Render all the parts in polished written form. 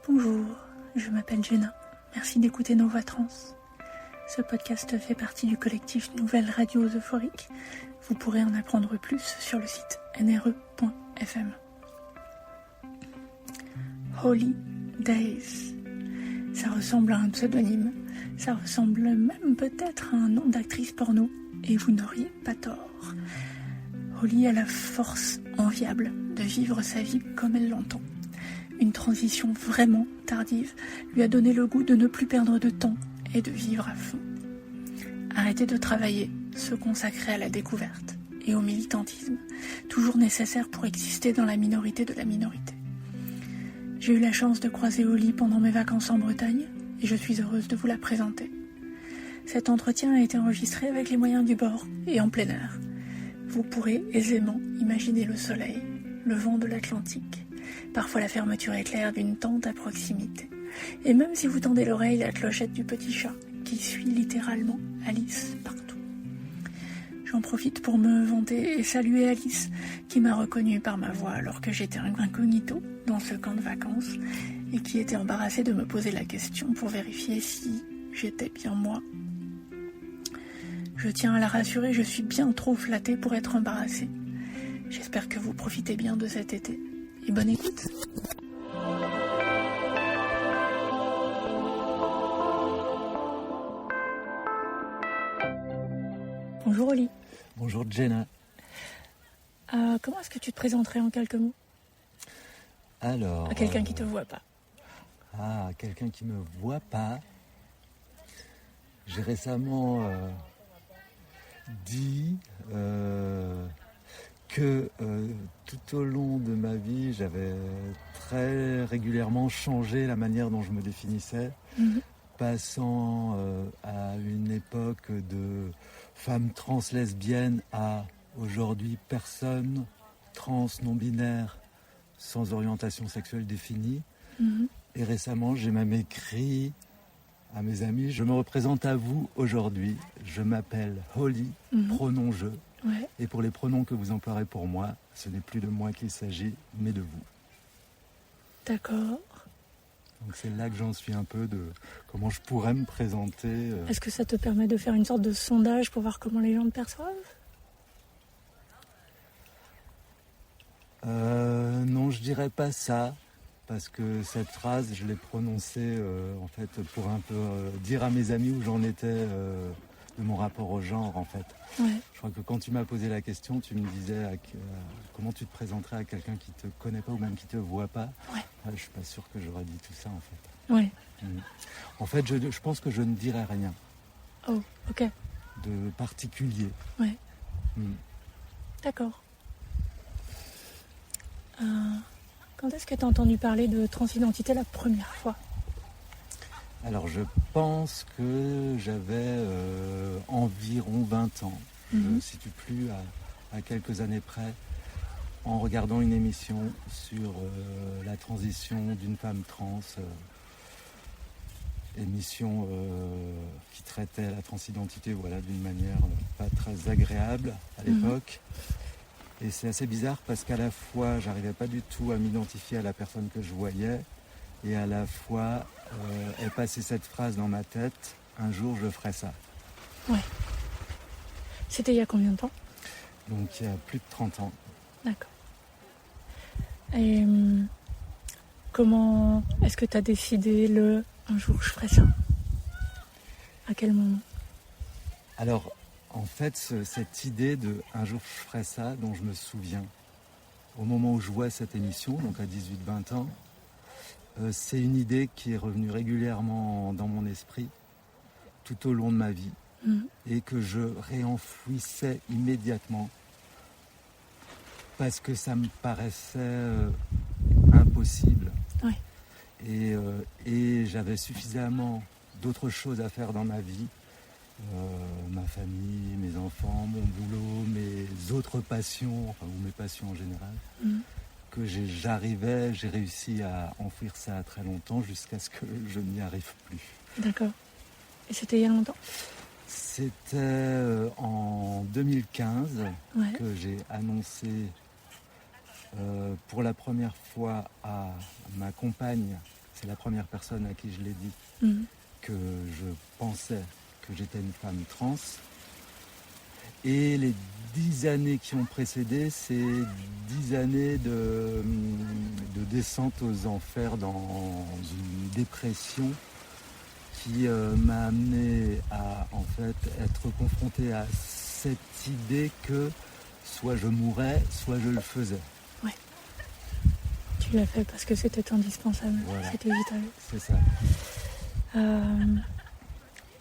Bonjour, je m'appelle Jenna. Merci d'écouter Nos Voix Trans. Ce podcast fait partie du collectif Nouvelles Radios Euphoriques. Vous pourrez en apprendre plus sur le site nre.fm. Holy Days. Ça ressemble à un pseudonyme. Ça ressemble même peut-être à un nom d'actrice porno. Et vous n'auriez pas tort. Holly a la force enviable de vivre sa vie comme elle l'entend. Une transition vraiment tardive lui a donné le goût de ne plus perdre de temps et de vivre à fond. Arrêter de travailler, se consacrer à la découverte et au militantisme, toujours nécessaire pour exister dans la minorité de la minorité. J'ai eu la chance de croiser Holly pendant mes vacances en Bretagne et je suis heureuse de vous la présenter. Cet entretien a été enregistré avec les moyens du bord et en plein air. Vous pourrez aisément imaginer le soleil, le vent de l'Atlantique, parfois la fermeture éclair d'une tente à proximité. Et même si vous tendez l'oreille, la clochette du petit chat qui suit littéralement Alice partout. J'en profite pour me vanter et saluer Alice qui m'a reconnue par ma voix alors que j'étais incognito dans ce camp de vacances et qui était embarrassée de me poser la question pour vérifier si j'étais bien moi. Je tiens à la rassurer, je suis bien trop flattée pour être embarrassée. J'espère que vous profitez bien de cet été. Et bonne écoute. Bonjour Holly. Bonjour Jenna. Comment est-ce que tu te présenterais en quelques mots ? Alors... À quelqu'un qui ne te voit pas. Quelqu'un qui ne me voit pas. J'ai récemment dit que tout au long de ma vie, j'avais très régulièrement changé la manière dont je me définissais, passant à une époque de femme trans lesbienne à aujourd'hui personne trans non-binaire sans orientation sexuelle définie. Et récemment, j'ai même écrit à mes amis, je me représente à vous aujourd'hui, je m'appelle Holly, pronom je. Ouais. Et pour les pronoms que vous emploierez pour moi, ce n'est plus de moi qu'il s'agit, mais de vous. D'accord. Donc c'est là que j'en suis un peu de comment je pourrais me présenter. Est-ce que ça te permet de faire une sorte de sondage pour voir comment les gens te perçoivent ? Non, je dirais pas ça, parce que cette phrase, je l'ai prononcée en fait pour un peu dire à mes amis où j'en étais de mon rapport au genre en fait. Ouais. Je crois que quand tu m'as posé la question, tu me disais comment tu te présenterais à quelqu'un qui te connaît pas ou même qui te voit pas. Ouais. Je suis pas sûr que j'aurais dit tout ça en fait. Ouais. En fait, je pense que je ne dirais rien Oh, ok. de particulier. Ouais. D'accord. Quand est-ce que tu as entendu parler de transidentité la première fois ? Alors je pense que j'avais environ 20 ans. Je ne me situe plus à quelques années près, en regardant une émission sur la transition d'une femme trans, émission qui traitait la transidentité d'une manière pas très agréable à l'époque. Et c'est assez bizarre parce qu'à la fois, j'arrivais pas du tout à m'identifier à la personne que je voyais, et à la fois, est passée cette phrase dans ma tête, un jour je ferai ça. Ouais. C'était il y a combien de temps ? Donc il y a plus de 30 ans. D'accord. Et comment est-ce que tu as décidé un jour je ferai ça ? À quel moment ? Alors, en fait, cette idée de un jour je ferai ça, dont je me souviens, au moment où je vois cette émission, donc à 18-20 ans, c'est une idée qui est revenue régulièrement dans mon esprit tout au long de ma vie et que je réenfouissais immédiatement parce que ça me paraissait impossible. Ouais. Et j'avais suffisamment d'autres choses à faire dans ma vie, ma famille, mes enfants, mon boulot, mes autres passions, ou mes passions en général, que j'ai réussi à enfouir ça très longtemps jusqu'à ce que je n'y arrive plus. D'accord. Et c'était il y a longtemps ? C'était en 2015 que j'ai annoncé pour la première fois à ma compagne c'est la première personne à qui je l'ai dit que je pensais que j'étais une femme trans. Et les 10 années qui ont précédé, c'est 10 années de descente aux enfers dans une dépression qui m'a amené à en fait être confronté à cette idée que soit je mourais, soit je le faisais. Ouais. Tu l'as fait parce que c'était indispensable, voilà. C'était vital. C'est ça.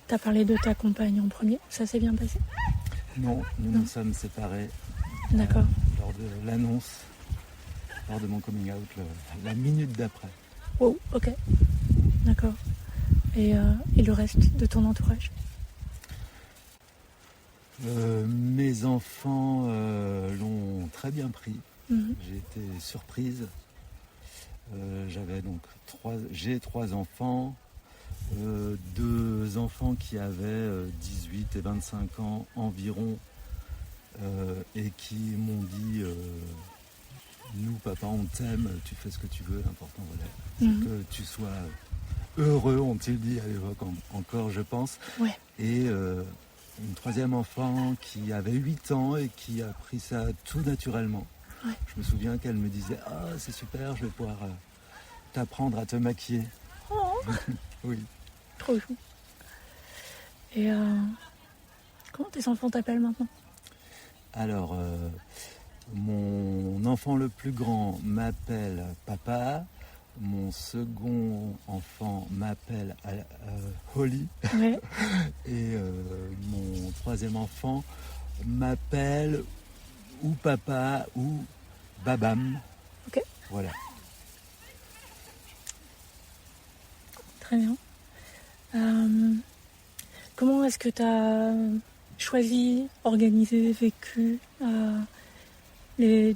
T'as parlé de ta compagne en premier, ça s'est bien passé ? Non, nous sommes séparés. D'accord. Lors de l'annonce, lors de mon coming out, la minute d'après. Wow, ok. D'accord. Et le reste de ton entourage ? Mes enfants l'ont très bien pris. J'ai été surprise. J'ai 3 enfants. 2 enfants qui avaient 18 et 25 ans environ et qui m'ont dit nous papa on t'aime, tu fais ce que tu veux, l'important voilà, c'est que tu sois heureux, ont-ils dit à l'époque encore je pense. Ouais. Et une 3e enfant qui avait 8 ans et qui a pris ça tout naturellement. Ouais. Je me souviens qu'elle me disait c'est super, je vais pouvoir t'apprendre à te maquiller. Oh. Oui. Trop chou. Et comment tes enfants t'appellent maintenant ? Alors, mon enfant le plus grand m'appelle papa. Mon second enfant m'appelle Holly. Ouais. Et mon 3e enfant m'appelle ou papa ou babam. Ok. Voilà. Très bien. Comment est-ce que tu as choisi, organisé, vécu les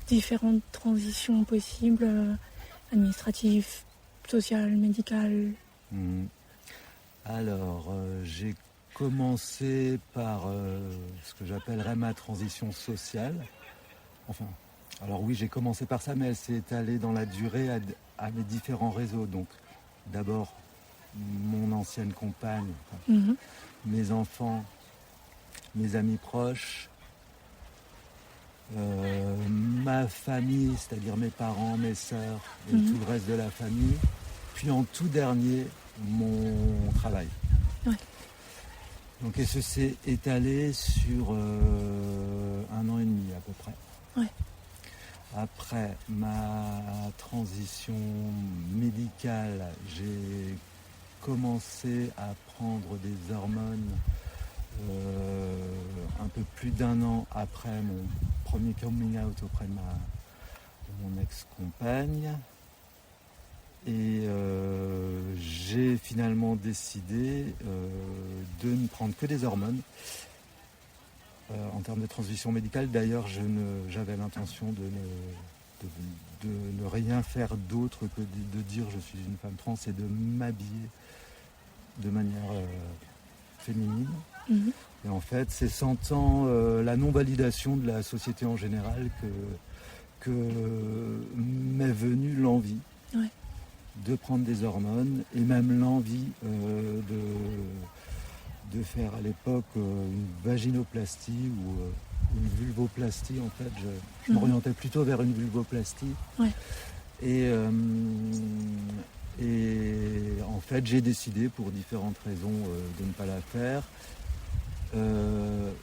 différentes transitions possibles, administratives, sociales, médicales ? Alors, j'ai commencé par ce que j'appellerais ma transition sociale. Enfin, alors oui, j'ai commencé par ça, mais elle s'est étalée dans la durée à mes différents réseaux. Donc, d'abord, mon ancienne compagne, mes enfants, mes amis proches, ma famille, c'est-à-dire mes parents, mes sœurs et tout le reste de la famille, puis en tout dernier, mon travail. Ouais. Donc, et ce s'est étalé sur 1 an et demi à peu près. Ouais. Après ma transition médicale, j'ai commencé à prendre des hormones un peu plus d'1 an après mon premier coming out auprès de mon ex-compagne. Et j'ai finalement décidé de ne prendre que des hormones. En termes de transition médicale, d'ailleurs, j'avais l'intention de ne rien faire d'autre que de dire je suis une femme trans et de m'habiller de manière féminine. Et en fait, c'est sentant la non-validation de la société en général que m'est venue l'envie de prendre des hormones et même l'envie de faire à l'époque une vaginoplastie ou une vulvoplastie. En fait, je m'orientais plutôt vers une vulvoplastie. Ouais. Et en fait, j'ai décidé pour différentes raisons de ne pas la faire.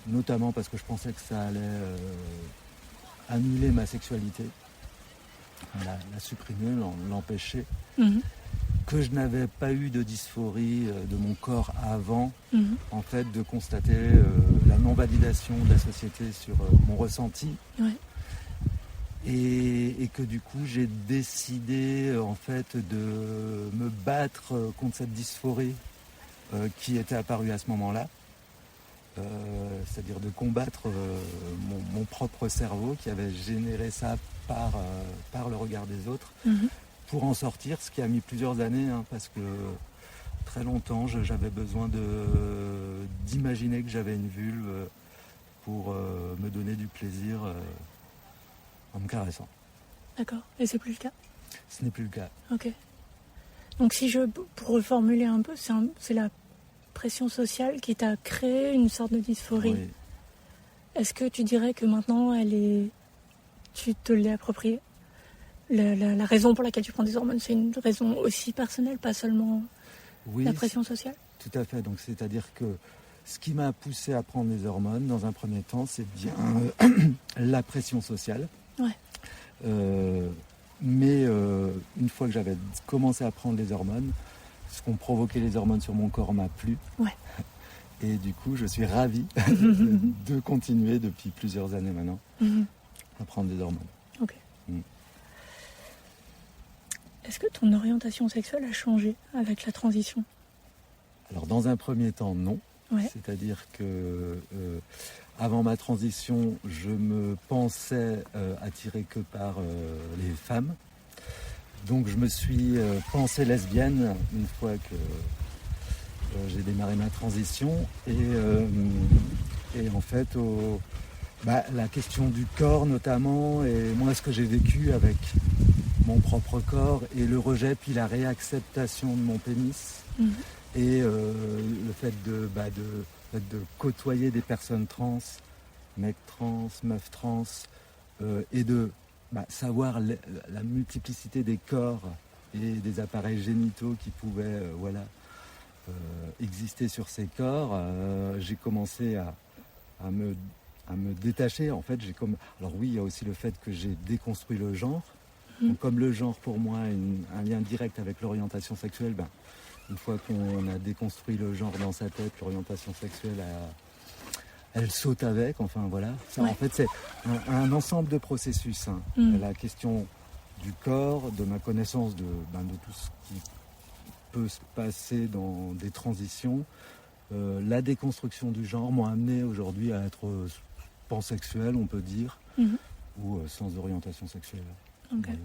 Notamment parce que je pensais que ça allait annuler ma sexualité, la supprimer, l'empêcher. Que je n'avais pas eu de dysphorie de mon corps avant, en fait, de constater la non-validation de la société sur mon ressenti. Ouais. Et que du coup, j'ai décidé, en fait, de me battre contre cette dysphorie qui était apparue à ce moment-là. C'est-à-dire de combattre mon propre cerveau qui avait généré ça par le regard des autres. Pour en sortir, ce qui a mis plusieurs années, parce que très longtemps, j'avais besoin d'imaginer que j'avais une vulve pour me donner du plaisir en me caressant. D'accord. Et c'est plus le cas ? Ce n'est plus le cas. Ok. Donc pour reformuler un peu, c'est la pression sociale qui t'a créé une sorte de dysphorie. Oui. Est-ce que tu dirais que maintenant tu te l'es appropriée ? La raison pour laquelle tu prends des hormones, c'est une raison aussi personnelle, pas seulement la pression sociale ? Tout à fait. Donc, c'est-à-dire que ce qui m'a poussé à prendre des hormones, dans un premier temps, c'est bien la pression sociale. Ouais. Mais une fois que j'avais commencé à prendre les hormones, ce qu'ont provoqué les hormones sur mon corps m'a plu. Ouais. Et du coup, je suis ravi de continuer depuis plusieurs années maintenant à prendre des hormones. Ok. Est-ce que ton orientation sexuelle a changé avec la transition ? Alors, dans un premier temps, non. Ouais. C'est-à-dire que avant ma transition, je me pensais attiré que par les femmes. Donc je me suis pensé lesbienne une fois que j'ai démarré ma transition. Et en fait, la question du corps notamment, et moi ce que j'ai vécu avec mon propre corps, et le rejet, puis la réacceptation de mon pénis. Et le fait de côtoyer des personnes trans, mecs trans, meufs trans, et de savoir la multiplicité des corps et des appareils génitaux qui pouvaient exister sur ces corps, j'ai commencé à me détacher. En fait, alors oui, il y a aussi le fait que j'ai déconstruit le genre. Donc, comme le genre pour moi a un lien direct avec l'orientation sexuelle, une fois qu'on a déconstruit le genre dans sa tête, l'orientation sexuelle, elle saute avec. Enfin voilà. Ça, ouais. En fait, c'est un ensemble de processus. La question du corps, de ma connaissance de tout ce qui peut se passer dans des transitions, la déconstruction du genre m'ont amené aujourd'hui à être pansexuel, on peut dire, ou sans orientation sexuelle. Okay.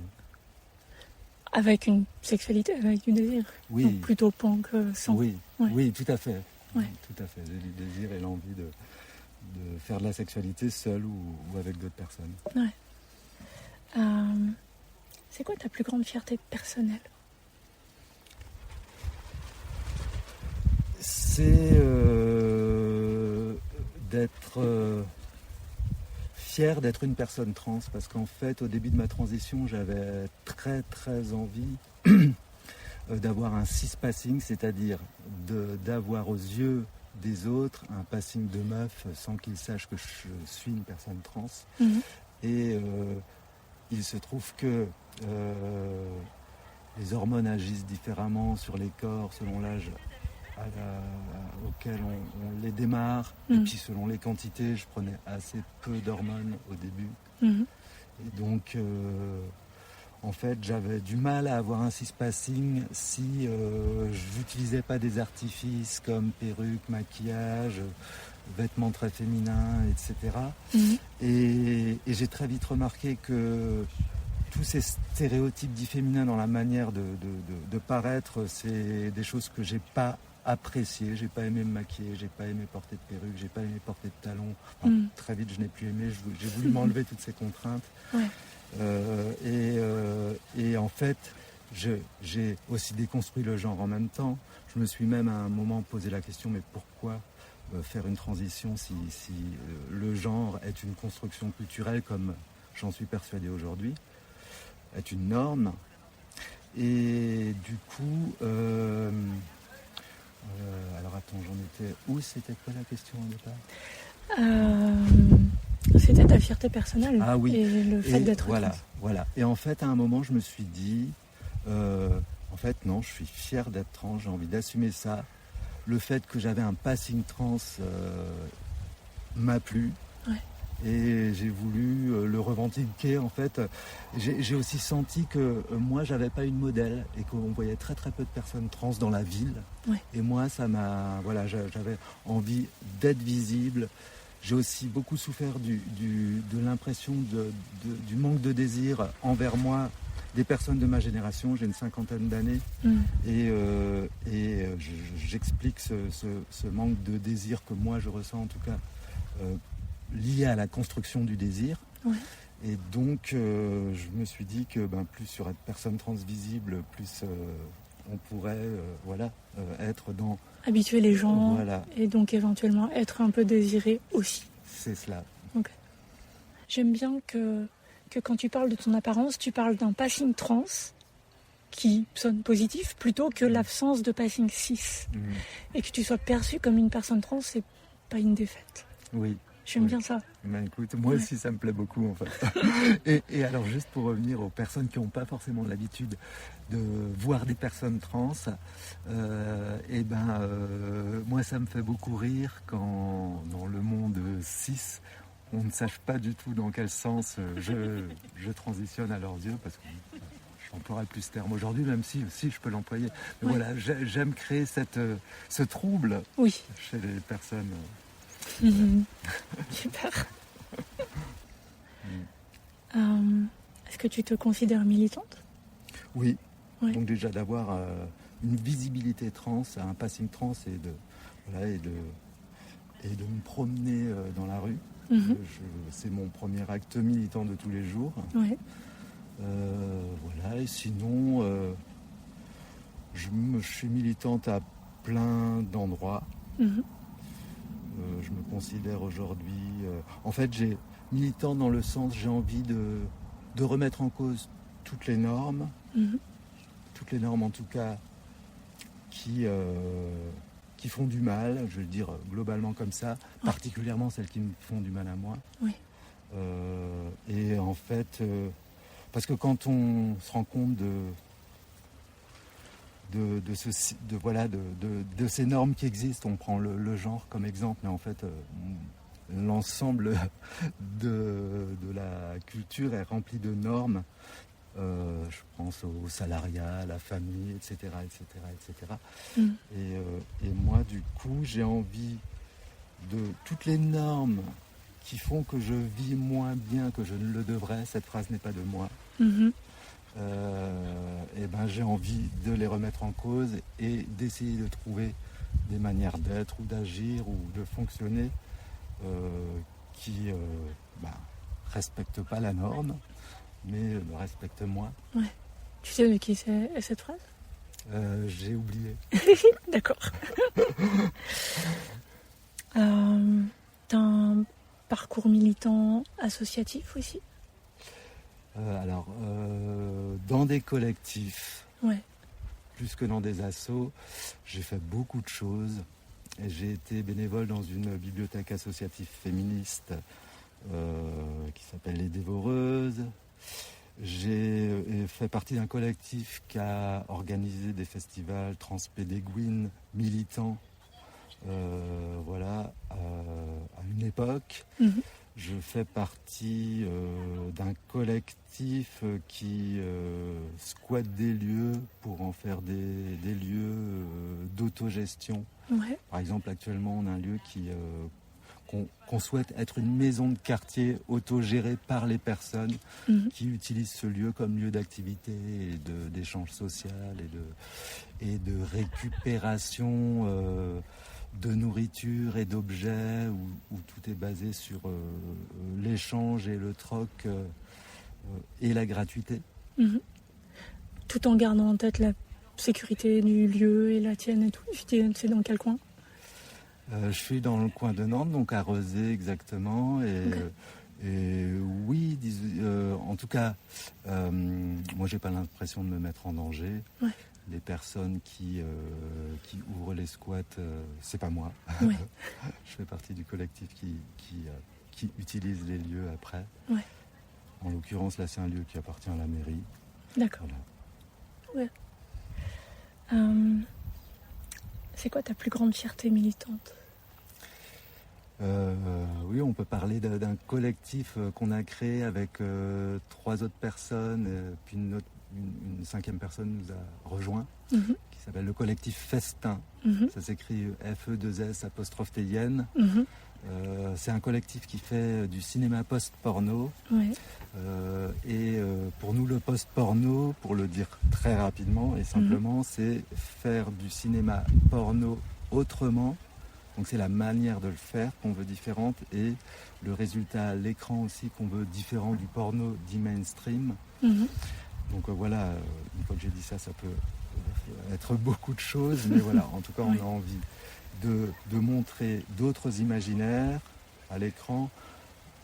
Avec une sexualité, avec du désir. Oui. Donc plutôt pan que sans. Oui, ouais. Oui, tout à fait. Ouais. Tout à fait. J'ai du désir et l'envie de faire de la sexualité seule ou avec d'autres personnes. Ouais. C'est quoi ta plus grande fierté personnelle ? C'est d'être fier d'être une personne trans, parce qu'en fait, au début de ma transition, j'avais très très envie d'avoir un cis-passing, c'est-à-dire d'avoir aux yeux des autres un passing de meuf sans qu'ils sachent que je suis une personne trans. Et il se trouve que les hormones agissent différemment sur les corps selon l'âge auquel on les démarre, et puis selon les quantités, je prenais assez peu d'hormones au début. Et donc, en fait, j'avais du mal à avoir un cis-passing si je n'utilisais pas des artifices comme perruque, maquillage, vêtements très féminins, etc. Et j'ai très vite remarqué que tous ces stéréotypes dits féminins dans la manière de paraître, c'est des choses que j'ai pas apprécié, j'ai pas aimé me maquiller, j'ai pas aimé porter de perruque, j'ai pas aimé porter de talons. Très vite, je n'ai plus aimé, j'ai voulu m'enlever toutes ces contraintes. Et en fait, j'ai aussi déconstruit le genre en même temps. Je me suis même à un moment posé la question, mais pourquoi faire une transition si le genre est une construction culturelle, comme j'en suis persuadé aujourd'hui, est une norme. Et du coup... alors attends, j'en étais où? C'était quoi la question au départ? C'était ta fierté personnelle. Ah oui. Et le fait d'être trans. Voilà. Et en fait, à un moment, je me suis dit, en fait, non, je suis fier d'être trans, j'ai envie d'assumer ça. Le fait que j'avais un passing trans m'a plu. Ouais. Et j'ai voulu le revendiquer. En fait, j'ai aussi senti que moi, j'avais pas une modèle et qu'on voyait très très peu de personnes trans dans la ville. Ouais. Et moi, ça m'a, j'avais envie d'être visible. J'ai aussi beaucoup souffert de l'impression du manque de désir envers moi des personnes de ma génération. J'ai une 50aine d'années et j'explique ce manque de désir que moi je ressens, en tout cas lié à la construction du désir. Ouais. Et donc je me suis dit que plus sur être personne trans visible, plus on pourrait être dans... Habituer les gens voilà. Et donc éventuellement être un peu désiré aussi. C'est cela. Okay. J'aime bien que quand tu parles de ton apparence, tu parles d'un passing trans qui sonne positif plutôt que l'absence de passing cis. Et que tu sois perçu comme une personne trans, c'est pas une défaite. Oui. J'aime bien ça. Ben écoute, moi aussi ça me plaît beaucoup en fait. et alors juste pour revenir aux personnes qui n'ont pas forcément l'habitude de voir des personnes trans, moi ça me fait beaucoup rire quand dans le monde cis, on ne sache pas du tout dans quel sens je transitionne à leurs yeux, parce que je n'emploierai plus ce terme aujourd'hui, même si je peux l'employer. Mais voilà, j'aime créer ce trouble chez les personnes. Super. Est-ce que tu te considères militante ? Oui. Donc déjà d'avoir une visibilité trans, un passing trans et de me promener dans la rue. C'est mon premier acte militant de tous les jours. Ouais. Et sinon, je suis militante à plein d'endroits. Je me considère aujourd'hui... en fait, j'ai militant dans le sens, j'ai envie de remettre en cause toutes les normes. Toutes les normes, en tout cas, qui font du mal, je vais le dire globalement comme ça, particulièrement celles qui me font du mal à moi. Oui. Et en fait, parce que quand on se rend compte de ces normes qui existent, on prend le genre comme exemple, mais en fait, l'ensemble de la culture est rempli de normes. Je pense au salariat, à la famille, etc. Et moi, du coup, j'ai envie de toutes les normes qui font que je vis moins bien que je ne le devrais. Cette phrase n'est pas de moi. J'ai envie de les remettre en cause et d'essayer de trouver des manières d'être ou d'agir ou de fonctionner qui respectent pas la norme, mais me respectent moi. Ouais. Tu sais de qui c'est cette phrase ? J'ai oublié. D'accord. T'as un parcours militant associatif aussi ? Dans des collectifs, ouais. Plus que dans des assos, j'ai fait beaucoup de choses. Et j'ai été bénévole dans une bibliothèque associative féministe qui s'appelle Les Dévoreuses. J'ai fait partie d'un collectif qui a organisé des festivals transpédéguines militants à une époque. Je fais partie d'un collectif qui squatte des lieux pour en faire des lieux d'autogestion. Ouais. Par exemple, actuellement, on a un lieu qu'on souhaite être une maison de quartier autogérée par les personnes qui utilisent ce lieu comme lieu d'activité et d'échange social et de récupération de nourriture et d'objets où tout est basé sur l'échange et le troc et la gratuité. Tout en gardant en tête la sécurité du lieu et la tienne et tout. C'est dans quel coin ? Je suis dans le coin de Nantes, donc à Rezé exactement. Et oui, en tout cas, moi j'ai pas l'impression de me mettre en danger. Ouais. Les personnes qui ouvrent les squats, c'est pas moi. Ouais. Je fais partie du collectif qui utilise les lieux après. Ouais. En l'occurrence, là, c'est un lieu qui appartient à la mairie. D'accord. Voilà. Ouais. C'est quoi ta plus grande fierté militante ? Oui, on peut parler d'un collectif qu'on a créé avec 3 autres personnes, puis une 5e personne nous a rejoint, qui s'appelle le collectif Festin. Ça s'écrit FE2S''TIN. C'est un collectif qui fait du cinéma post-porno. Ouais. Pour nous, le post-porno, pour le dire très rapidement et simplement, c'est faire du cinéma porno autrement. Donc c'est la manière de le faire qu'on veut différente et le résultat à l'écran aussi qu'on veut différent du porno dit mainstream. Donc voilà, une fois que j'ai dit ça, ça peut être beaucoup de choses, mais voilà, en tout cas, on a envie de montrer d'autres imaginaires à l'écran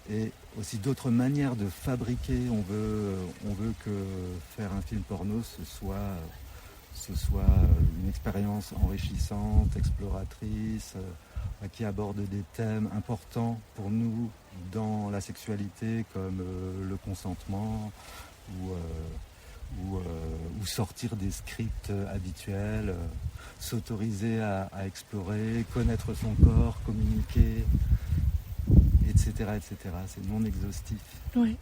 et aussi d'autres manières de fabriquer. On veut que faire un film porno, ce soit une expérience enrichissante, exploratrice, qui aborde des thèmes importants pour nous dans la sexualité, comme le consentement ou sortir des scripts habituels, s'autoriser à explorer, connaître son corps, communiquer, etc. C'est non exhaustif. Oui.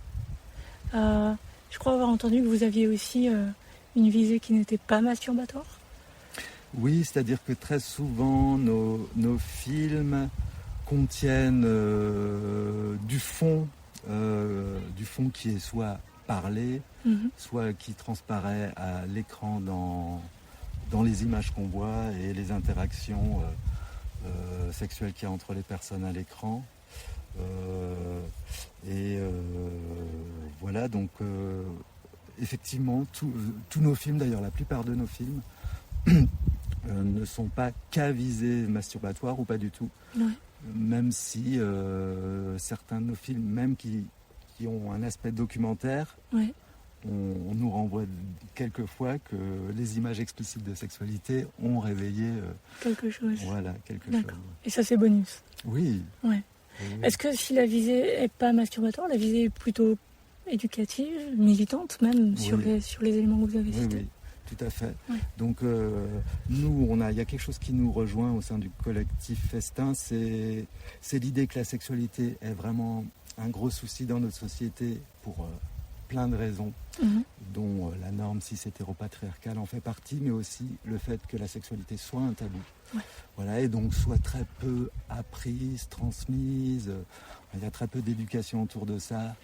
Je crois avoir entendu que vous aviez aussi une visée qui n'était pas masturbatoire. Oui, c'est-à-dire que très souvent, nos films contiennent du fond qui est soit parlé, soit qui transparaît à l'écran dans les images qu'on voit et les interactions sexuelles qu'il y a entre les personnes à l'écran. Voilà, donc effectivement, tous nos films, d'ailleurs la plupart de nos films, ne sont pas qu'à visée masturbatoire ou pas du tout. Ouais. Même si certains de nos films, même qui ont un aspect documentaire, on nous renvoie quelquefois que les images explicites de sexualité ont réveillé quelque chose. Voilà, quelque D'accord. chose. Et ça, c'est bonus. Oui. Ouais. Oui. Est-ce que si la visée n'est pas masturbatoire, la visée est plutôt éducative, militante même, sur les éléments que vous avez cités? Oui. Tout à fait. Ouais. Donc nous, il y a quelque chose qui nous rejoint au sein du collectif Festin, c'est l'idée que la sexualité est vraiment un gros souci dans notre société pour plein de raisons, dont la norme cis-hétéropatriarcale en fait partie, mais aussi le fait que la sexualité soit un tabou. Ouais. Voilà, et donc soit très peu apprise, transmise. Il y a très peu d'éducation autour de ça.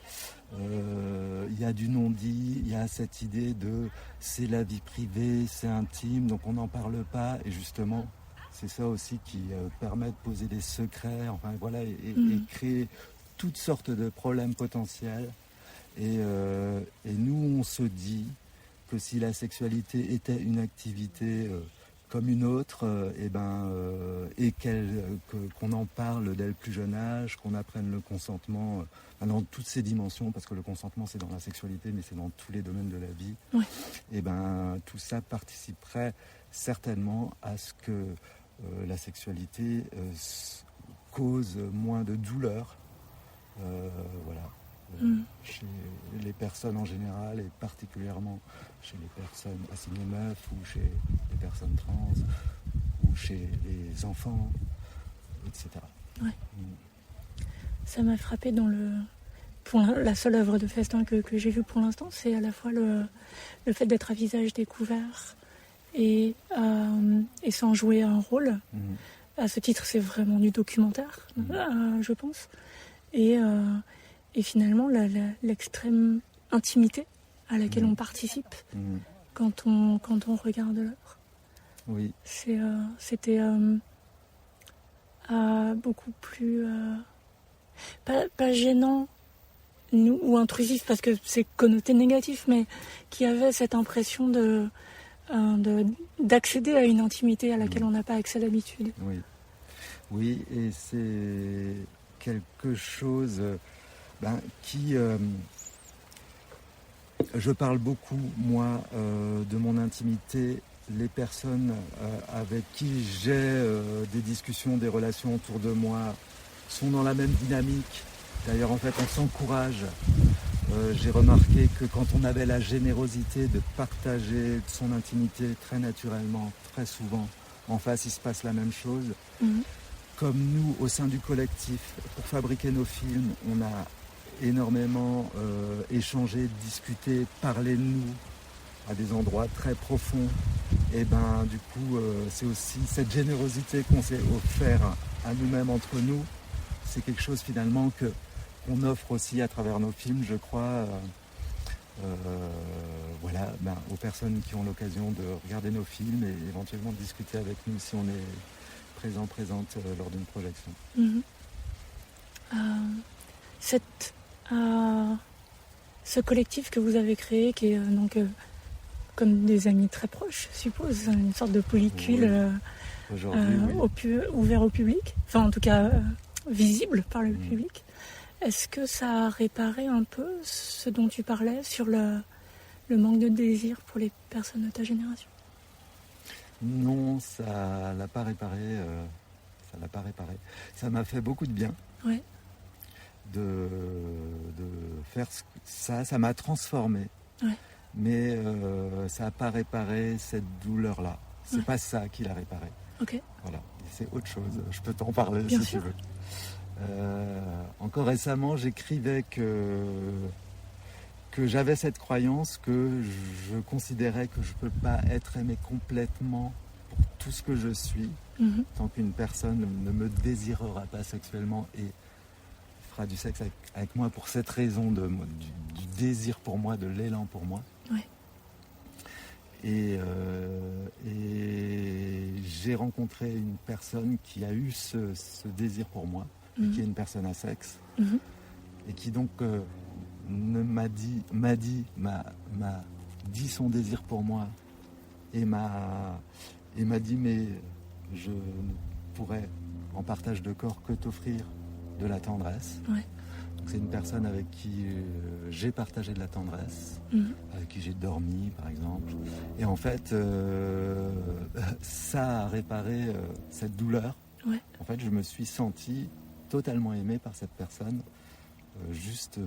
Il y a du non-dit, il y a cette idée de c'est la vie privée, c'est intime, donc on n'en parle pas. Et justement, c'est ça aussi qui permet de poser des secrets, enfin voilà, et créer toutes sortes de problèmes potentiels. Et nous, on se dit que si la sexualité était une activité comme une autre, et qu'on en parle dès le plus jeune âge, qu'on apprenne le consentement dans toutes ses dimensions, parce que le consentement c'est dans la sexualité, mais c'est dans tous les domaines de la vie. Ouais. Et tout ça participerait certainement à ce que la sexualité cause moins de douleur, voilà. Chez les personnes en général et particulièrement chez les personnes assignées meufs ou chez les personnes trans ou chez les enfants, etc. Ouais. Ça m'a frappé dans la seule œuvre de Festin que j'ai vue pour l'instant, c'est à la fois le fait d'être à visage découvert et sans jouer un rôle. À ce titre, c'est vraiment du documentaire, je pense. Et finalement, l'extrême intimité à laquelle on participe quand on regarde l'œuvre. Oui. C'était beaucoup plus... pas gênant ou intrusif, parce que c'est connoté négatif, mais qui avait cette impression d'accéder à une intimité à laquelle on n'a pas accès d'habitude. Oui, et c'est quelque chose... qui je parle beaucoup moi de mon intimité. Les personnes avec qui j'ai des discussions, des relations autour de moi sont dans la même dynamique. D'ailleurs en fait on s'encourage. J'ai remarqué que quand on avait la générosité de partager son intimité très naturellement, très souvent, en face il se passe la même chose. Comme nous au sein du collectif, pour fabriquer nos films, on a énormément échanger, discuter, parler de nous à des endroits très profonds. Et du coup, c'est aussi cette générosité qu'on s'est offert à nous-mêmes entre nous. C'est quelque chose finalement qu'on offre aussi à travers nos films, je crois, aux personnes qui ont l'occasion de regarder nos films et éventuellement de discuter avec nous si on est présente lors d'une projection. Ce collectif que vous avez créé, qui est comme des amis très proches, je suppose, une sorte de polycule ouvert au public, enfin en tout cas visible par le public. Est-ce que ça a réparé un peu ce dont tu parlais sur le manque de désir pour les personnes de ta génération? Non, ça l'a pas réparé. Ça m'a fait beaucoup de bien. Ouais. De faire ça. Ça m'a transformé. Ouais. Mais ça n'a pas réparé cette douleur-là. C'est pas ça qui l'a réparé. Ok. Voilà, c'est autre chose. Je peux t'en parler bien si sûr. tu veux. Encore récemment, j'écrivais que j'avais cette croyance que je considérais que je ne peux pas être aimé complètement pour tout ce que je suis tant qu'une personne ne me désirera pas sexuellement et fera du sexe avec moi pour cette raison du désir pour moi, de l'élan pour moi. Ouais. Et j'ai rencontré une personne qui a eu ce désir pour moi, qui est une personne à sexe, et qui donc m'a dit son désir pour moi, et m'a dit mais je ne pourrais en partage de corps que t'offrir de la tendresse. Ouais. Donc c'est une personne avec qui j'ai partagé de la tendresse, avec qui j'ai dormi par exemple. Et en fait, ça a réparé cette douleur. Ouais. En fait, je me suis senti totalement aimé par cette personne, juste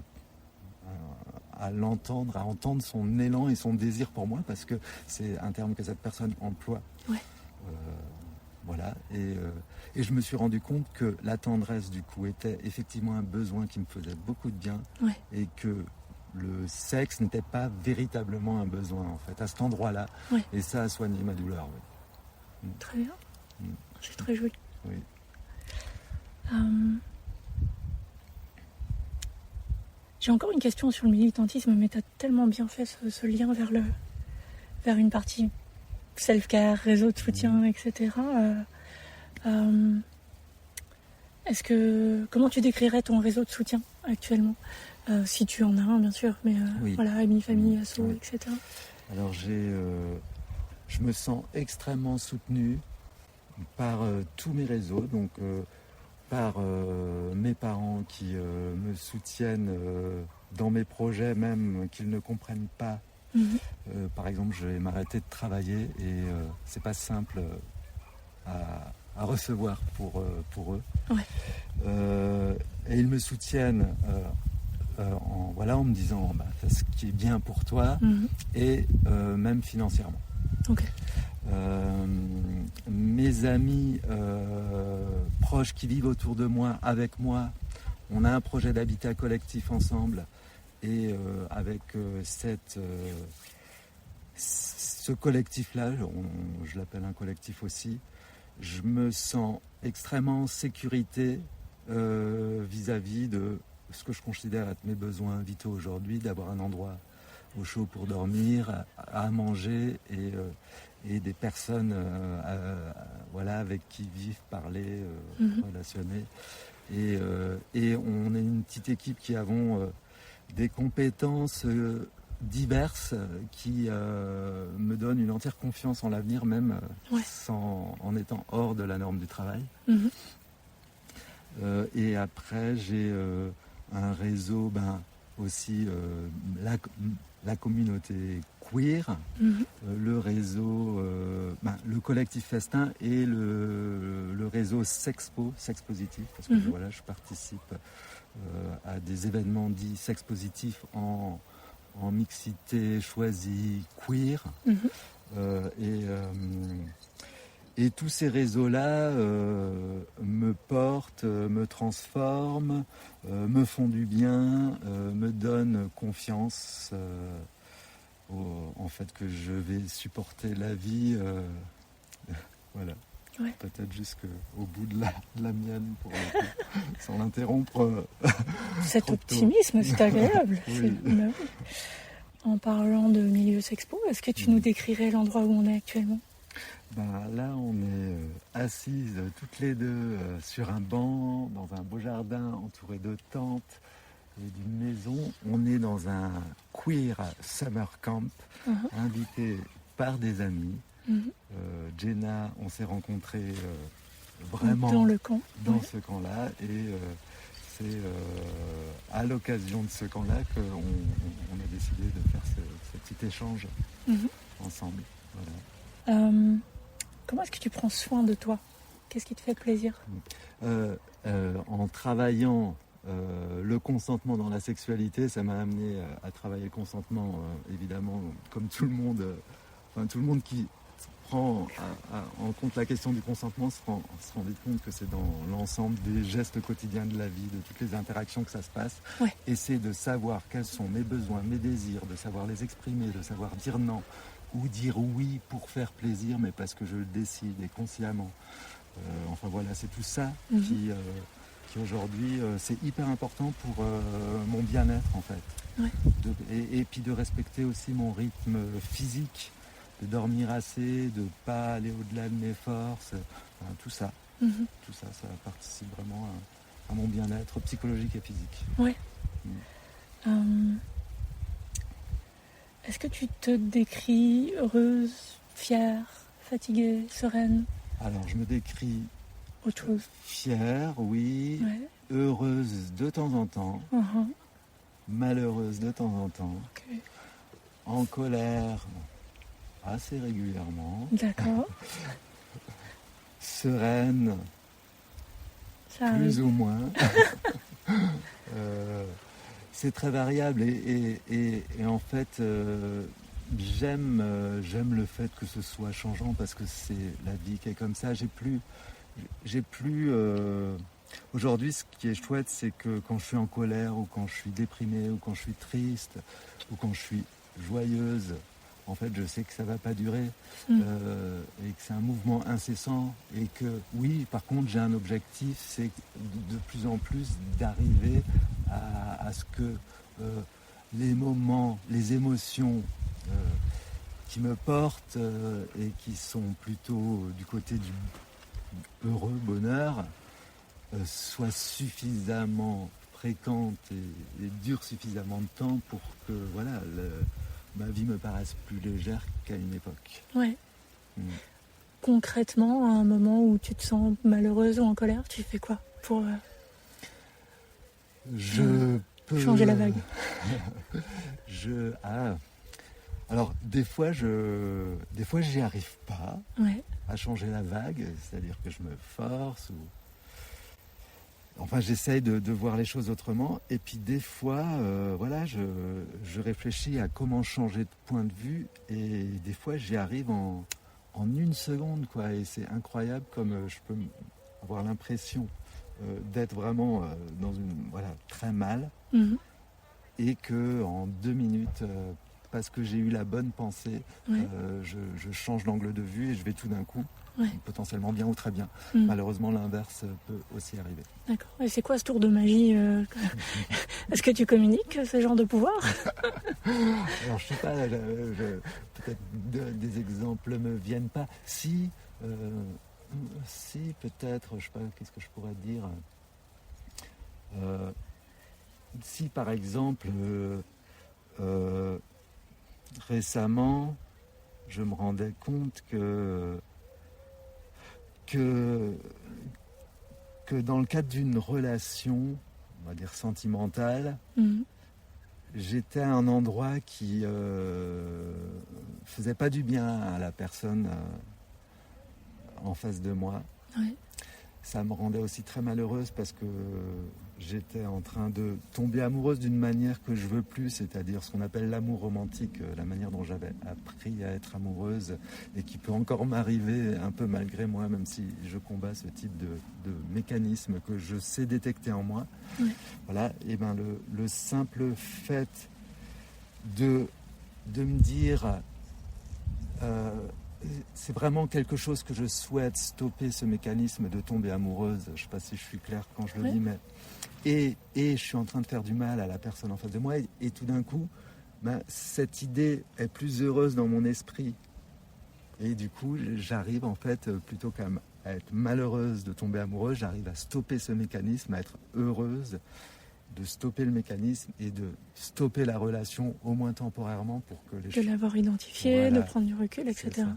à l'entendre, à entendre son élan et son désir pour moi, parce que c'est un terme que cette personne emploie. Ouais. Voilà, et je me suis rendu compte que la tendresse du coup était effectivement un besoin qui me faisait beaucoup de bien, et que le sexe n'était pas véritablement un besoin en fait, à cet endroit-là, et ça a soigné ma douleur. Oui. Très bien, c'est très joli. Oui. J'ai encore une question sur le militantisme, mais tu as tellement bien fait ce lien vers une partie self-care, réseau de soutien, etc. Comment tu décrirais ton réseau de soutien actuellement, si tu en as un, bien sûr, mais voilà, amis, famille, asso, etc. Alors je me sens extrêmement soutenu par tous mes réseaux, donc par mes parents qui me soutiennent dans mes projets, même qu'ils ne comprennent pas. Par exemple, je vais m'arrêter de travailler et c'est pas simple à recevoir pour eux. Ouais. Et ils me soutiennent en me disant fais ce qui est bien pour toi, et même financièrement. Okay. Mes amis proches qui vivent autour de moi, avec moi, on a un projet d'habitat collectif ensemble. Et avec ce collectif-là, je l'appelle un collectif aussi, je me sens extrêmement en sécurité vis-à-vis de ce que je considère être mes besoins vitaux aujourd'hui, d'avoir un endroit au chaud pour dormir, à manger, et des personnes avec qui vivre, parler, relationner. Et on est une petite équipe qui avons des compétences diverses qui me donnent une entière confiance en l'avenir, même en étant hors de la norme du travail. Et après, j'ai un réseau, aussi la communauté queer, le réseau, le collectif Festin et le réseau Sexpo, Sex Positif, parce que je participe à des événements dits sex positifs en mixité choisie queer. Et tous ces réseaux-là me portent, me transforment, me font du bien, me donnent confiance en fait que je vais supporter la vie. Voilà. Ouais. Peut-être jusqu'au bout de la mienne, sans l'interrompre. Cet optimisme, c'est agréable. Oui. En parlant de milieu sexpo, est-ce que tu nous décrirais l'endroit où on est actuellement ? Là, on est assises toutes les deux sur un banc, dans un beau jardin entouré de tentes, et d'une maison. On est dans un queer summer camp, invité par des amis. Jenna, on s'est rencontrés vraiment dans le camp, dans ce camp-là, et c'est à l'occasion de ce camp-là qu'on a décidé de faire ce petit échange ensemble. Voilà. Comment est-ce que tu prends soin de toi? Qu'est-ce qui te fait plaisir? En travaillant le consentement dans la sexualité, ça m'a amené à travailler le consentement, évidemment, comme tout le monde, tout le monde qui prend en compte la question du consentement se rend vite compte que c'est dans l'ensemble des gestes quotidiens de la vie, de toutes les interactions que ça se passe. Ouais. Essayer de savoir quels sont mes besoins, mes désirs, de savoir les exprimer, de savoir dire non ou dire oui pour faire plaisir, mais parce que je le décide et consciemment. Enfin voilà, c'est tout ça qui aujourd'hui, c'est hyper important pour mon bien-être en fait. Ouais. Et puis de respecter aussi mon rythme physique, de dormir assez, de ne pas aller au-delà de mes forces, tout ça. Tout ça, ça participe vraiment à mon bien-être psychologique et physique. Ouais. Est-ce que tu te décris heureuse, fière, fatiguée, sereine? Alors, je me décris autre chose. Fière, oui. Ouais. Heureuse de temps en temps. Malheureuse de temps en temps. Okay. En colère assez régulièrement. D'accord. Sereine, ça plus arrive. ou moins. C'est très variable et en fait j'aime le fait que ce soit changeant parce que c'est la vie qui est comme ça. J'ai plus aujourd'hui, ce qui est chouette, c'est que quand je suis en colère ou quand je suis déprimée ou quand je suis triste ou quand je suis joyeuse, en fait je sais que ça va pas durer et que c'est un mouvement incessant et que oui, par contre j'ai un objectif, c'est de plus en plus d'arriver à ce que les moments, les émotions qui me portent et qui sont plutôt du côté du heureux bonheur soient suffisamment fréquentes et durent suffisamment de temps pour que voilà, ma vie me paraisse plus légère qu'à une époque. Ouais. Concrètement, à un moment où tu te sens malheureuse ou en colère, tu fais quoi pour changer la vague? Alors des fois j'y arrive pas à changer la vague, c'est-à-dire que je me force ou enfin j'essaye de voir les choses autrement et puis des fois voilà je réfléchis à comment changer de point de vue et des fois j'y arrive en une seconde quoi et c'est incroyable comme je peux avoir l'impression d'être vraiment dans une très mal et que en 2 minutes parce que j'ai eu la bonne pensée je change d'angle de vue et je vais tout d'un coup potentiellement bien ou très bien. Malheureusement l'inverse peut aussi arriver. D'accord. Et c'est quoi ce tour de magie Est-ce que tu communiques ce genre de pouvoir? Alors je sais pas, peut-être des exemples me viennent pas. Si peut-être, je sais pas, qu'est-ce que je pourrais dire si par exemple récemment je me rendais compte que dans le cadre d'une relation, on va dire sentimentale, j'étais à un endroit qui faisait pas du bien à la personne en face de moi. Ouais. Ça me rendait aussi très malheureuse parce que j'étais en train de tomber amoureuse d'une manière que je veux plus, c'est-à-dire ce qu'on appelle l'amour romantique, la manière dont j'avais appris à être amoureuse et qui peut encore m'arriver un peu malgré moi, même si je combats ce type de mécanisme que je sais détecter en moi. Voilà, et ben le simple fait de me dire c'est vraiment quelque chose que je souhaite stopper, ce mécanisme de tomber amoureuse. Je ne sais pas si je suis clair quand je le dis, mais et je suis en train de faire du mal à la personne en face de moi et tout d'un coup cette idée est plus heureuse dans mon esprit et du coup j'arrive en fait plutôt qu'à être malheureuse de tomber amoureuse, j'arrive à stopper ce mécanisme, à être heureuse stopper le mécanisme et de stopper la relation, au moins temporairement, pour que les choses... De l'avoir identifié, Voilà. de prendre du recul, etc.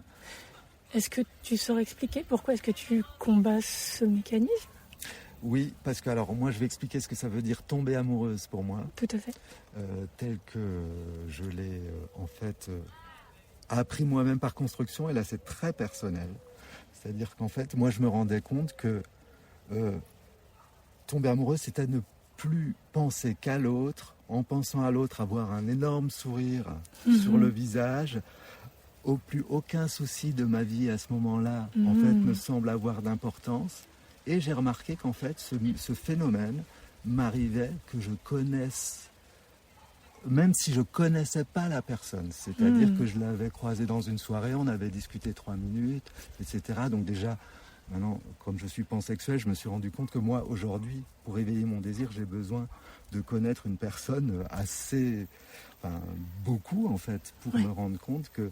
Est-ce que tu saurais expliquer pourquoi est-ce que tu combats ce mécanisme ? Oui, parce que alors moi je vais expliquer ce que ça veut dire tomber amoureuse pour moi, Tout à fait. tel que je l'ai en fait appris moi-même par construction, et là c'est très personnel. C'est-à-dire qu'en fait moi je me rendais compte que tomber amoureuse c'était ne plus penser qu'à l'autre, en pensant à l'autre avoir un énorme sourire sur le visage. Au plus aucun souci de ma vie à ce moment-là en fait ne semble avoir d'importance. Et j'ai remarqué qu'en fait, ce phénomène m'arrivait que je connaisse, même si je ne connaissais pas la personne. C'est-à-dire que je l'avais croisée dans une soirée, on avait discuté 3 minutes, etc. Donc déjà, maintenant, comme je suis pansexuel, je me suis rendu compte que moi, aujourd'hui, pour éveiller mon désir, j'ai besoin de connaître une personne assez, beaucoup en fait, pour me rendre compte que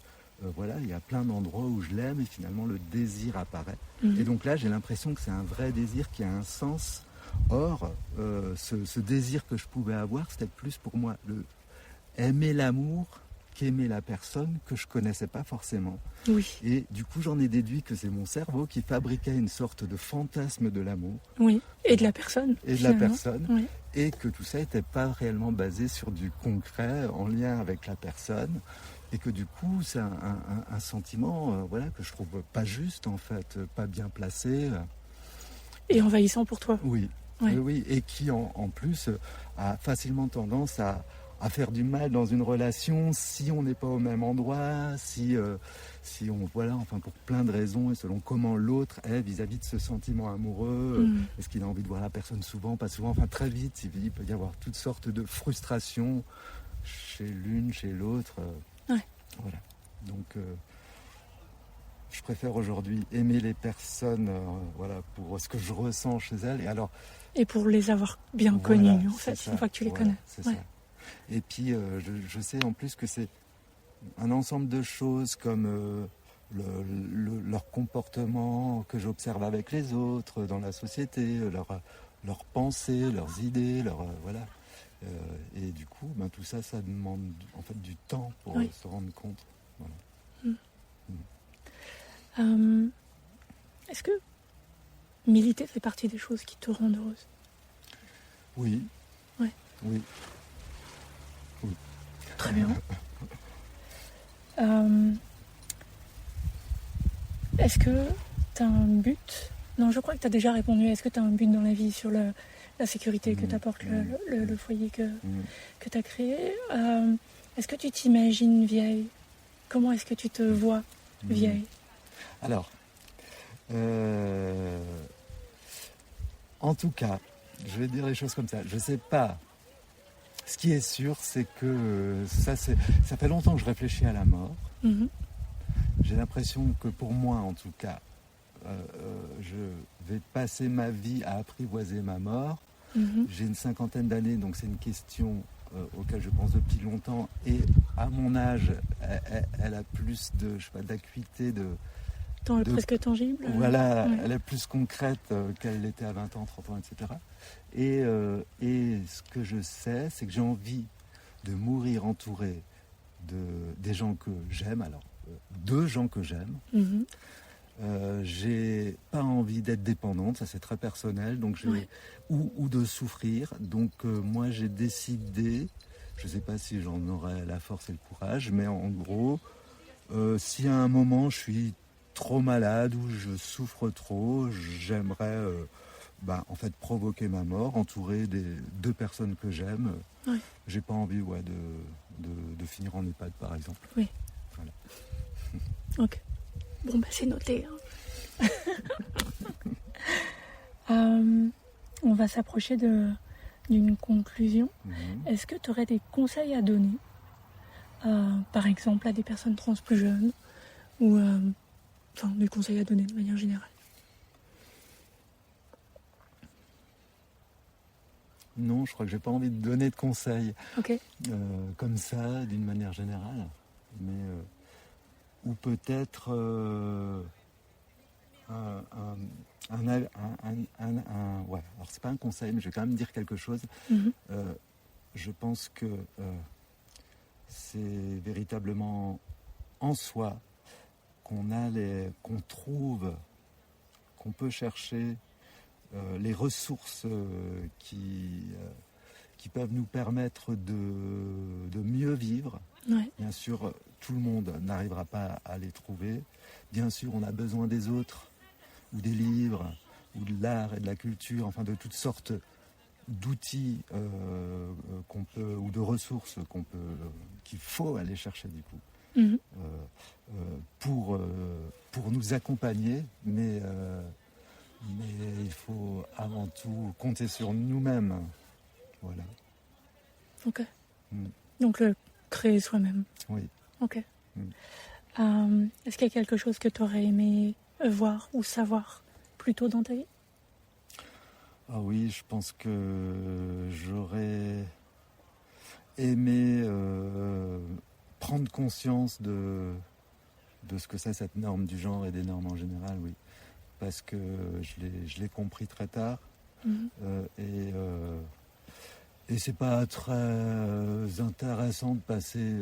voilà, il y a plein d'endroits où je l'aime et finalement le désir apparaît. Et donc là, j'ai l'impression que c'est un vrai désir qui a un sens. Or, ce désir que je pouvais avoir, c'était plus pour moi aimer l'amour qu'aimer la personne que je connaissais pas forcément. Oui. Et du coup, j'en ai déduit que c'est mon cerveau qui fabriquait une sorte de fantasme de l'amour. Oui, et de la personne. Et de la personne. Oui. Et que tout ça n'était pas réellement basé sur du concret en lien avec la personne. Et que du coup, c'est un sentiment voilà, que je trouve pas juste, en fait, pas bien placé. Et envahissant pour toi. Oui, ouais. Oui. Et qui, en plus, a facilement tendance à faire du mal dans une relation si on n'est pas au même endroit, si on, voilà, enfin, pour plein de raisons, et selon comment l'autre est vis-à-vis de ce sentiment amoureux. Est-ce qu'il a envie de voir la personne souvent, pas souvent, enfin, très vite, il peut y avoir toutes sortes de frustrations chez l'une, chez l'autre. Voilà. Donc, je préfère aujourd'hui aimer les personnes, voilà, pour ce que je ressens chez elles. Et pour les avoir bien connues, en fait, une fois que tu les connais. C'est ça. Et puis, je sais en plus que c'est un ensemble de choses comme leur comportement que j'observe avec les autres dans la société, leurs pensées, leurs idées, voilà. Et du coup, tout ça, ça demande en fait du temps pour se rendre compte. Voilà. Est-ce que militer fait partie des choses qui te rendent heureuse ? Oui. Ouais. Oui. Très bien. Est-ce que tu as un but ? Non, je crois que tu as déjà répondu. Est-ce que tu as un but dans la vie sur la sécurité que t'apporte le foyer que tu as créé ? Est-ce que tu t'imagines vieille ? Comment est-ce que tu te vois vieille ? Alors, en tout cas, je vais dire les choses comme ça. Je ne sais pas. Ce qui est sûr, c'est que ça fait longtemps que je réfléchis à la mort. J'ai l'impression que pour moi, en tout cas, je vais passer ma vie à apprivoiser ma mort. J'ai une 50aine d'années, donc c'est une question auquel je pense depuis longtemps. Et à mon âge, elle a plus d'acuité, presque tangible. Voilà, elle est plus concrète qu'elle l'était à 20 ans, 30 ans, etc. Et ce que je sais, c'est que j'ai envie de mourir entouré des gens que j'aime. Alors, 2 gens que j'aime. J'ai pas envie d'être dépendante, ça c'est très personnel, donc ou de souffrir. Donc moi j'ai décidé, je sais pas si j'en aurai la force et le courage, mais en gros, si à un moment je suis trop malade ou je souffre trop, j'aimerais en fait provoquer ma mort, entouré des 2 personnes que j'aime. J'ai pas envie de finir en EHPAD par exemple. Oui. Voilà. Ok. Bon, c'est noté. On va s'approcher d'une conclusion. Est-ce que tu aurais des conseils à donner, par exemple, à des personnes trans plus jeunes ou des conseils à donner de manière générale? Non, je crois que j'ai pas envie de donner de conseils comme ça, d'une manière générale. Mais ou peut-être ouais. Alors c'est pas un conseil, mais je vais quand même dire quelque chose. Je pense que c'est véritablement en soi qu'on trouve, qu'on peut chercher les ressources qui peuvent nous permettre de mieux vivre. Ouais. Bien sûr, tout le monde n'arrivera pas à les trouver. Bien sûr, on a besoin des autres, ou des livres, ou de l'art et de la culture, enfin de toutes sortes d'outils ou de ressources qu'il faut aller chercher du coup. Pour nous accompagner, mais il faut avant tout compter sur nous-mêmes. Voilà. Ok. Donc le créer soi-même. Oui. Ok. Est-ce qu'il y a quelque chose que tu aurais aimé voir ou savoir plus tôt dans ta vie? Ah oui, je pense que j'aurais aimé prendre conscience de ce que c'est cette norme du genre et des normes en général, oui. Parce que je l'ai compris très tard. Et c'est pas très intéressant de passer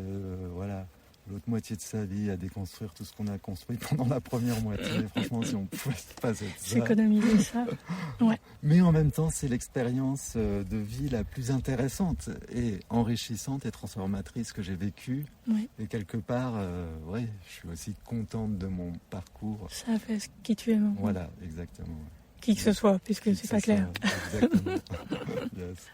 l'autre moitié de sa vie à déconstruire tout ce qu'on a construit pendant la première moitié. Franchement, si on pouvait se passer de ça. S'économiser ça. Ouais. Mais en même temps, c'est l'expérience de vie la plus intéressante et enrichissante et transformatrice que j'ai vécue. Ouais. Et quelque part, je suis aussi contente de mon parcours. Ça fait ce qui tu es maintenant. Voilà, exactement. Qui que ce soit, puisque c'est pas clair. Exactement. Yes.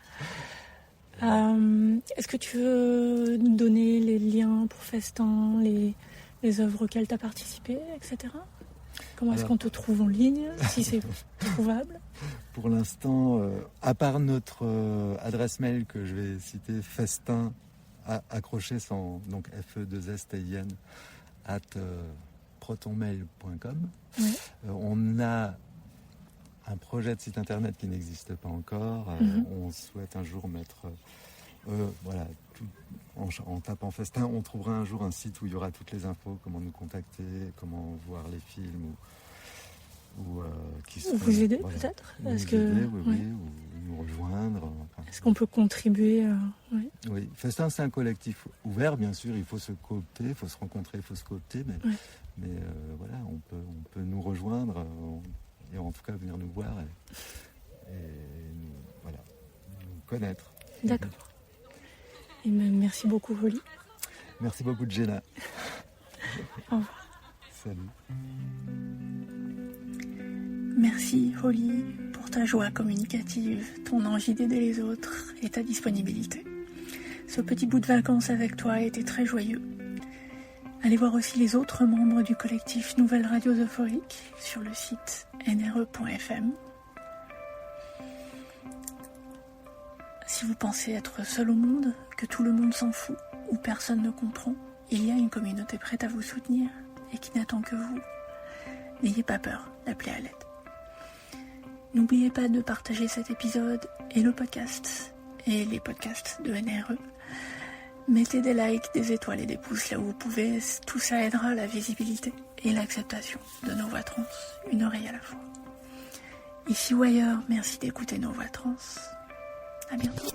Est-ce que tu veux nous donner les liens pour Festin, les œuvres auxquelles tu as participé, etc. Comment est-ce qu'on te trouve en ligne, si c'est trouvable? Pour l'instant, à part notre adresse mail que je vais citer, festin, accroché sans, donc FE2STIN, @protonmail.com. Ouais. On a un projet de site internet qui n'existe pas encore. On souhaite un jour mettre, en tapant Festin, on trouvera un jour un site où il y aura toutes les infos, comment nous contacter, comment voir les films ou vous aider peut-être. Ou nous rejoindre. Est-ce qu'on peut contribuer Oui, Festin c'est un collectif ouvert, bien sûr, il faut se coopter, il faut se rencontrer, il faut se coopter, mais on peut nous rejoindre. Et en tout cas venir nous voir et nous connaître. D'accord. Et merci beaucoup, Holly. Merci beaucoup, Jenna. Au revoir. Salut. Merci, Holly, pour ta joie communicative, ton envie d'aider les autres et ta disponibilité. Ce petit bout de vacances avec toi a été très joyeux. Allez voir aussi les autres membres du collectif Nouvelle Radio Euphorique sur le site nre.fm. Si vous pensez être seul au monde, que tout le monde s'en fout ou personne ne comprend, il y a une communauté prête à vous soutenir et qui n'attend que vous. N'ayez pas peur d'appeler à l'aide. N'oubliez pas de partager cet épisode et le podcast et les podcasts de NRE. Mettez des likes, des étoiles et des pouces là où vous pouvez, tout ça aidera la visibilité et l'acceptation de nos voix trans, une oreille à la fois. Ici ou ailleurs, merci d'écouter nos voix trans. À bientôt.